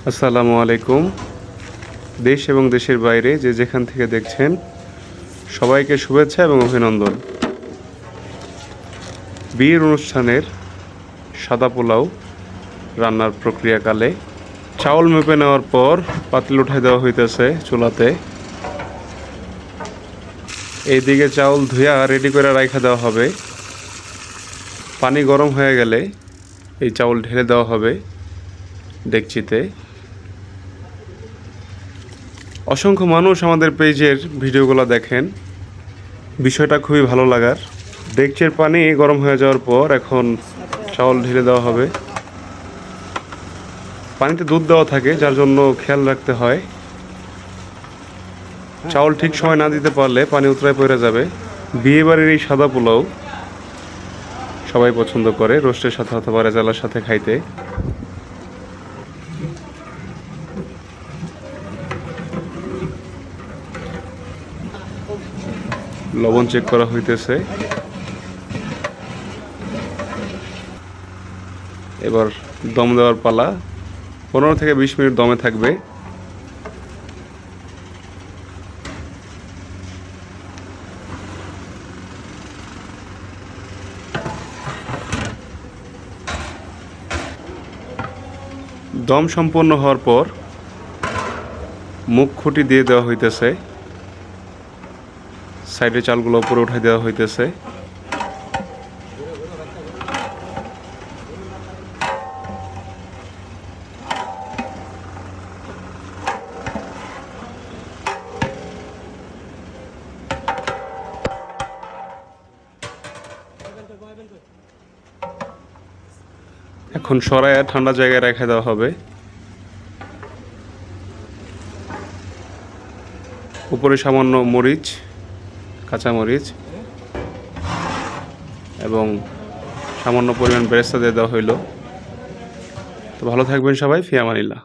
আসসালামু আলাইকুম। দেশ এবং দেশের বাইরে যে যেখান থেকে দেখছেন সবাইকে শুভেচ্ছা এবং অভিনন্দন। বিয়ের অনুষ্ঠানের সাদা পোলাও রান্নার প্রক্রিয়াকালে চাউল মেপে নেওয়ার পর পাতিল উঠাই দেওয়া হইতেছে চুলাতে। এইদিকে চাউল ধুইয়া রেডি করে রাখা দেওয়া হবে। পানি গরম হয়ে গেলে এই চাউল ঢেলে দেওয়া হবে ডেকচিতে। অসংখ্য মানুষ আমাদের পেজের ভিডিওগুলো দেখেন, বিষয়টা খুবই ভালো লাগার। ডেকচির পানি গরম হয়ে যাওয়ার পর এখন চাউল ঢেলে দেওয়া হবে। পানিতে দুধ দেওয়া থাকে, যার জন্য খেয়াল রাখতে হয়। চাউল ঠিক সময় না দিতে পারলে পানি উতরায় পড়ে যাবে। বিয়েবাড়ির এই সাদা পোলাও সবাই পছন্দ করে রোস্টের সাথে অথবা রেজালার সাথে খাইতে। লবণ চেক করা হইতেছে। এবার দম দেওয়ার পালা। 15 থেকে 20 মিনিট দমে থাকবে। দম সম্পন্ন হওয়ার পর মুখ খুঁটি দিয়ে দেওয়া হইতেছে। সাইডে চালগুলো উপরে উঠাই দেওয়া হইতেছে। এখন সরাইয়া ঠান্ডা জায়গায় রেখে দেওয়া হবে। উপরে সামান্য মরিচ, কাঁচা মরিচ এবং সামান্য পরিমাণ বেরেস্তা দিয়ে দেওয়া হইল। তো ভালো থাকবেন সবাই, ফি আমানিল্লাহ।